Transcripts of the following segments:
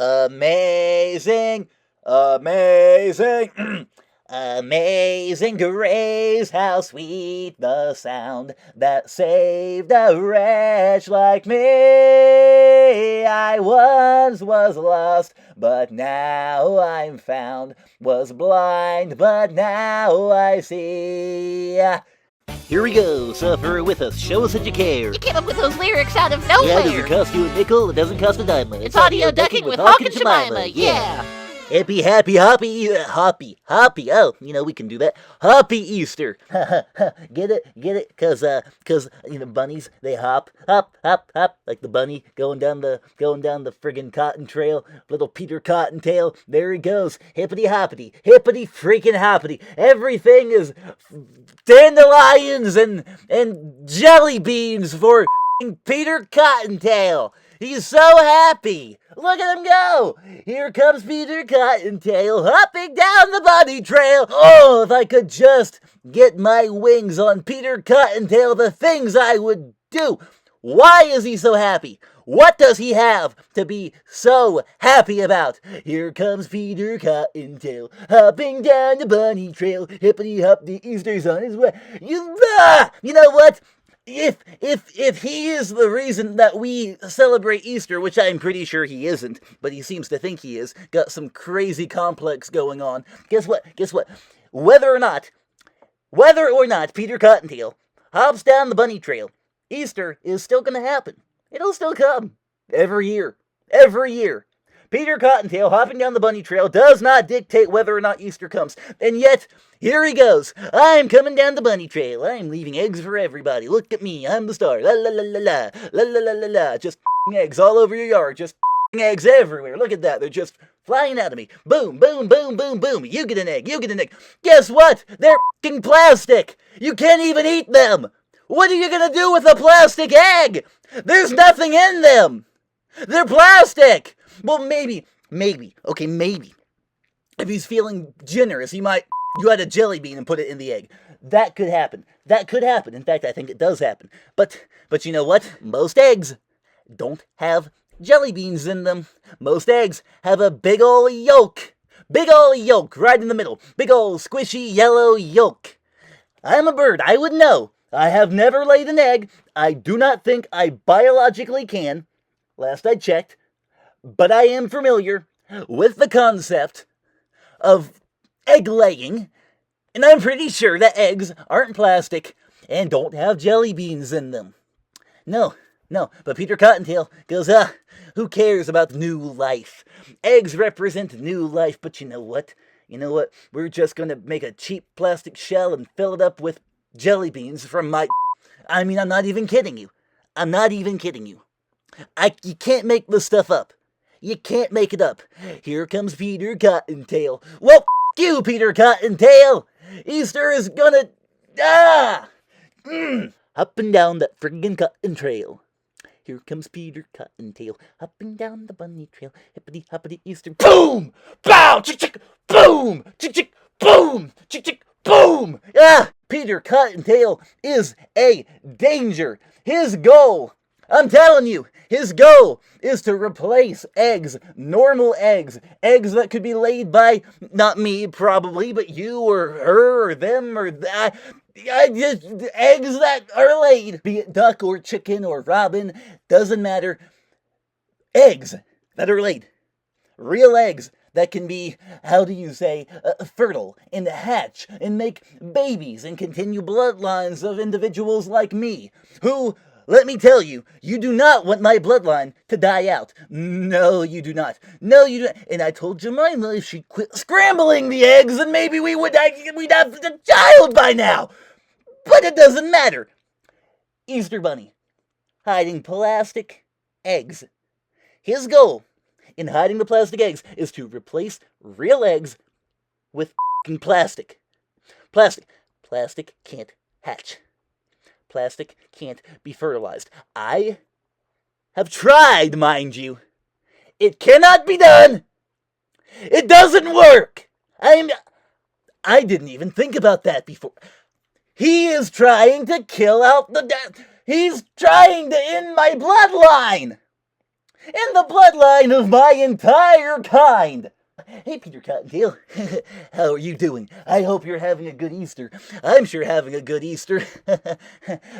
Amazing, amazing, amazing grace, how sweet the sound that saved a wretch like me. I once was lost, but now I'm found, was blind, but now I see. Here we go, suffer with us, show us that you care. You came up with those lyrics out of nowhere. Yeah, it doesn't cost you a nickel, it doesn't cost a dime. It's audio ducking with Hawk and Jemima, yeah. Happy, hoppy, oh, we can do that. Hoppy Easter. Get it? Cause, bunnies, they hop, like the bunny going down the friggin' cotton trail, little Peter Cottontail, there he goes, hippity freaking hoppity, everything is dandelions and jelly beans for Peter Cottontail. He's so happy. Look at him go. Here comes Peter Cottontail, hopping down the bunny trail. Oh, if I could just get my wings on Peter Cottontail, the things I would do. Why is he so happy? What does he have to be so happy about? Here comes Peter Cottontail, hopping down the bunny trail. Hippity hop, the Easter's on his way. You know what? If he is the reason that we celebrate Easter, which I'm pretty sure he isn't, but he seems to think he is, got some crazy complex going on. Guess what? Whether or not Peter Cottontail hops down the bunny trail, Easter is still gonna happen. It'll still come. Every year. Peter Cottontail hopping down the bunny trail does not dictate whether or not Easter comes. And yet, here he goes. I'm coming down the bunny trail. I'm leaving eggs for everybody. Look at me. I'm the star. La la la la la. La la la la la. Just eggs all over your yard. Just eggs everywhere. Look at that. They're just flying out of me. Boom, boom, boom, boom, boom. You get an egg. Guess what? They're plastic. You can't even eat them. What are you going to do with a plastic egg? There's nothing in them. They're plastic. Well, maybe. If he's feeling generous, you had a jelly bean and put it in the egg. That could happen. In fact, I think it does happen. But you know what? Most eggs don't have jelly beans in them. Most eggs have a big ol' yolk. Right in the middle. Big ol' squishy yellow yolk. I'm a bird. I would know. I have never laid an egg. I do not think I biologically can. Last I checked. But I am familiar with the concept of egg laying, and I'm pretty sure that eggs aren't plastic and don't have jelly beans in them. No, but Peter Cottontail goes, who cares about new life? Eggs represent new life, but you know what? We're just gonna make a cheap plastic shell and fill it up with jelly beans from I'm not even kidding you. You can't make this stuff up. You can't make it up. Here comes Peter Cottontail. Well, you, Peter Cottontail. Easter is gonna... Up and down that friggin' cotton trail. Here comes Peter Cottontail, hopping down the bunny trail. Hippity hoppity Easter. Boom! Bow! Chick chick! Boom! Chick chick! Boom! Chick chick! Boom! Peter Cottontail is a danger. His goal... I'm telling you, his goal is to replace eggs, normal eggs that could be laid by, not me probably, but you or her or them or that. Eggs that are laid, be it duck or chicken or robin, doesn't matter. Eggs that are laid. Real eggs that can be, fertile and hatch and make babies and continue bloodlines of individuals like me who... Let me tell you, you do not want my bloodline to die out. No, you do not. And I told Jemima if she'd quit scrambling the eggs, then maybe we'd have a child by now. But it doesn't matter. Easter Bunny, hiding plastic eggs. His goal in hiding the plastic eggs is to replace real eggs with plastic. Plastic can't hatch. Plastic can't be fertilized. I have tried, mind you. It cannot be done. It doesn't work. I didn't even think about that before. He is trying to kill out he's trying to end my bloodline. in the bloodline of my entire kind. Hey, Peter Cottontail. How are you doing? I hope you're having a good Easter. I'm sure having a good Easter.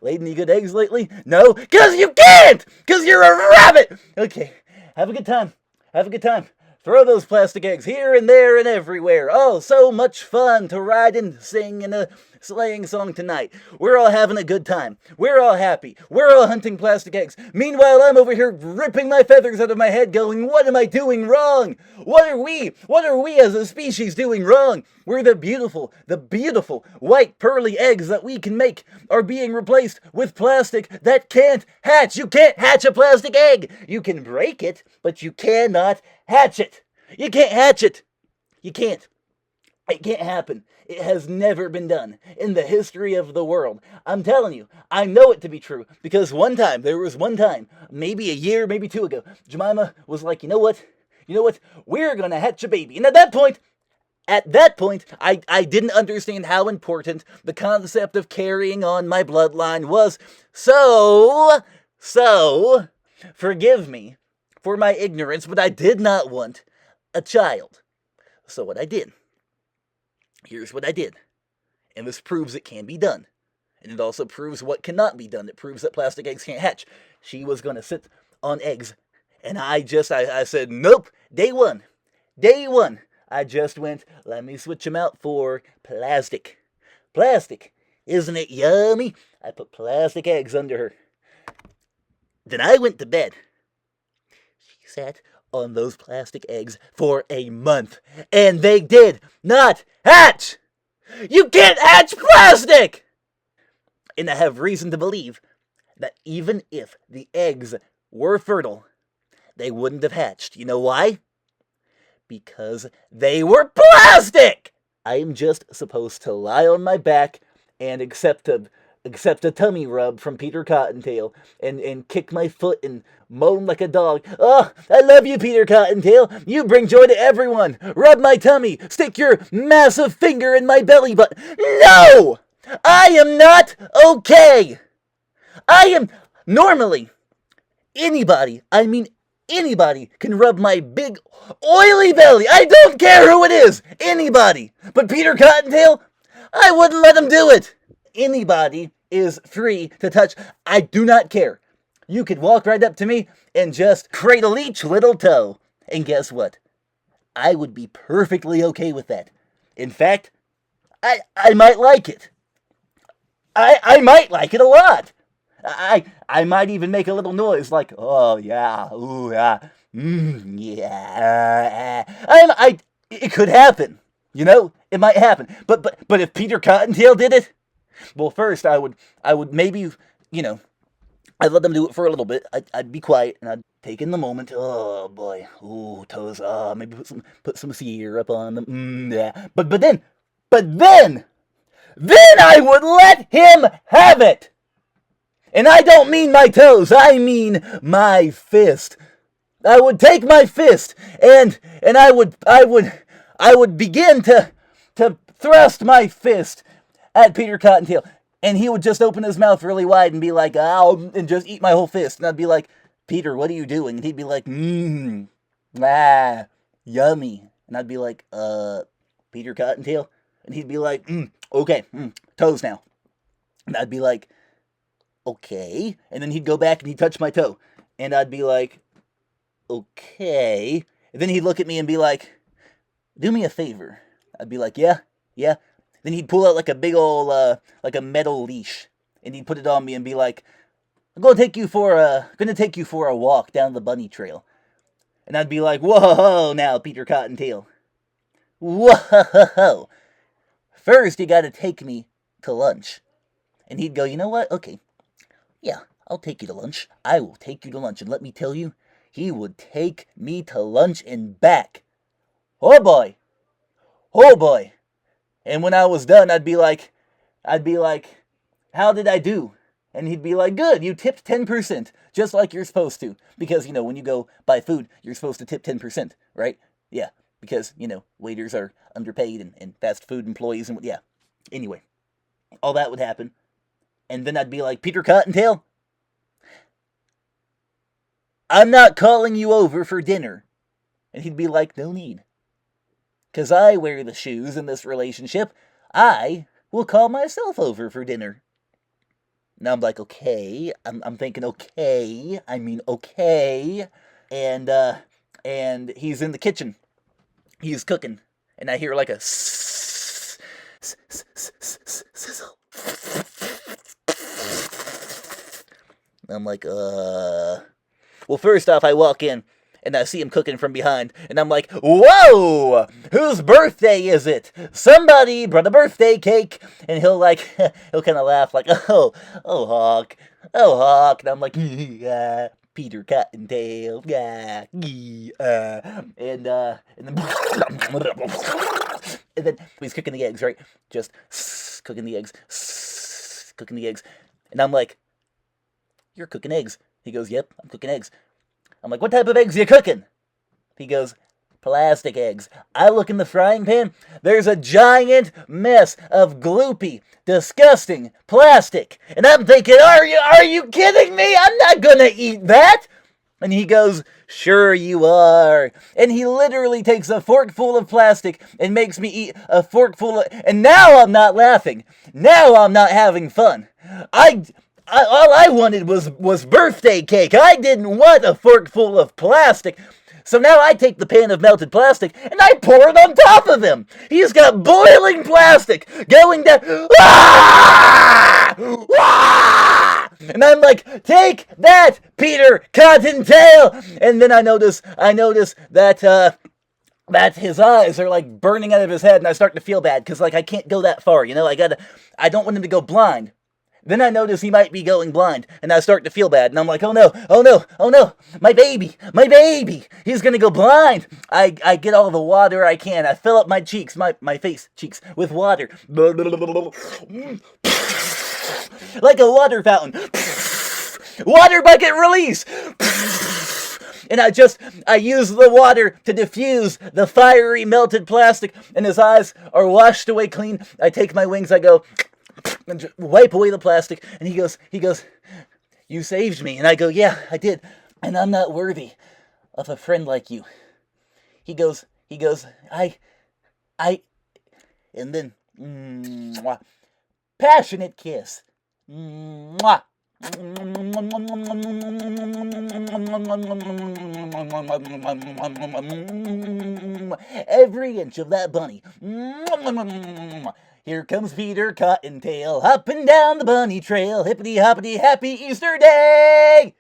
Laid any good eggs lately? No? Because you can't! Because you're a rabbit! Okay, have a good time. Have a good time. Throw those plastic eggs here and there and everywhere. Oh, so much fun to ride and sing in a sleighing song tonight. We're all having a good time. We're all happy. We're all hunting plastic eggs. Meanwhile, I'm over here ripping my feathers out of my head going, what am I doing wrong? What are we as a species doing wrong? We're the beautiful, white, pearly eggs that we can make are being replaced with plastic that can't hatch. You can't hatch a plastic egg. You can break it, but you cannot hatch it. You can't hatch it. You can't. It can't happen. It has never been done in the history of the world. I'm telling you, I know it to be true because there was one time, maybe a year, maybe two ago, Jemima was like, you know what? We're gonna hatch a baby. And at that point, I didn't understand how important the concept of carrying on my bloodline was. So, forgive me for my ignorance, but I did not want a child. So here's what I did. And this proves it can be done. And it also proves what cannot be done. It proves that plastic eggs can't hatch. She was going to sit on eggs. And I said, nope, day one. I just went, let me switch them out for plastic. Plastic. Isn't it yummy? I put plastic eggs under her. Then I went to bed. She sat on those plastic eggs for a month. And they did not hatch! You can't hatch plastic! And I have reason to believe that even if the eggs were fertile, they wouldn't have hatched. You know why? Because they were plastic! I am just supposed to lie on my back and accept a tummy rub from Peter Cottontail and kick my foot and moan like a dog. Oh, I love you, Peter Cottontail. You bring joy to everyone. Rub my tummy. Stick your massive finger in my belly button. No! I am not okay. I am normally anybody can rub my big oily belly. I don't care who it is. Anybody. But Peter Cottontail, I wouldn't let him do it. Anybody is free to touch. I do not care. You could walk right up to me and just cradle each little toe. And guess what? I would be perfectly okay with that. In fact, I might like it. I might like it a lot. I might even make a little noise like, oh yeah, ooh yeah, yeah. It could happen. You know, it might happen. But if Peter Cottontail did it, well, first I would maybe, I'd let them do it for a little bit. I'd be quiet and I'd take in the moment. Oh boy, ooh, toes. Maybe put some syrup on them. Yeah. But then I would let him have it. And I don't mean my toes. I mean my fist. I would take my fist and I would begin to thrust my fist at Peter Cottontail. And he would just open his mouth really wide and be like, ow, and just eat my whole fist. And I'd be like, Peter, what are you doing? And he'd be like, yummy. And I'd be like, Peter Cottontail? And he'd be like, okay, toes now. And I'd be like, okay. And then he'd go back and he'd touch my toe. And I'd be like, okay. And then he'd look at me and be like, do me a favor. I'd be like, yeah. Then he'd pull out like a big old, like a metal leash. And he'd put it on me and be like, I'm gonna take you for a walk down the bunny trail. And I'd be like, whoa now, Peter Cottontail. Whoa. First, you gotta take me to lunch. And he'd go, you know what? Okay. Yeah, I'll take you to lunch. I will take you to lunch. And let me tell you, he would take me to lunch and back. Oh boy. And when I was done, I'd be like, how did I do? And he'd be like, good, you tipped 10%, just like you're supposed to. Because, when you go buy food, you're supposed to tip 10%, right? Yeah, because, waiters are underpaid and fast food employees and, yeah. Anyway, all that would happen. And then I'd be like, Peter Cottontail, I'm not calling you over for dinner. And he'd be like, no need. Because I wear the shoes in this relationship. I will call myself over for dinner. Now I'm like, okay. I'm thinking, okay. I mean, okay. And he's in the kitchen. He's cooking. And I hear like a sizzle. I'm like, Well, first off, I walk in, and I see him cooking from behind, and I'm like, whoa! Whose birthday is it? Somebody brought a birthday cake! And he'll kind of laugh like, oh, Hawk, and I'm like, yeah, Peter Cottontail, yeah, and then he's cooking the eggs, right? Just cooking the eggs, and I'm like, you're cooking eggs. He goes, yep, I'm cooking eggs. I'm like, what type of eggs are you cooking? He goes, plastic eggs. I look in the frying pan. There's a giant mess of gloopy, disgusting plastic. And I'm thinking, are you kidding me? I'm not gonna eat that. And he goes, sure you are. And he literally takes a forkful of plastic and makes me eat a forkful of... And now I'm not laughing. Now I'm not having fun. All I wanted was birthday cake. I didn't want a forkful of plastic. So now I take the pan of melted plastic and I pour it on top of him. He's got boiling plastic going down. Ah! Ah! And I'm like, take that, Peter Cottontail. And then I notice that his eyes are like burning out of his head, and I start to feel bad because I can't go that far. I don't want him to go blind. Then I notice he might be going blind, and I start to feel bad, and I'm like, oh no, my baby, he's gonna go blind. I get all the water I can, I fill up my cheeks, my face cheeks with water. Like a water fountain. Water bucket release! And I use the water to diffuse the fiery melted plastic, and his eyes are washed away clean. I take my wings, I go... and wipe away the plastic, and he goes, you saved me. And I go, yeah, I did, and I'm not worthy of a friend like you. He goes, I, and then, passionate kiss. Mwah. Every inch of that bunny. Here comes Peter Cottontail, hopping down the bunny trail. Hippity hoppity, happy Easter day!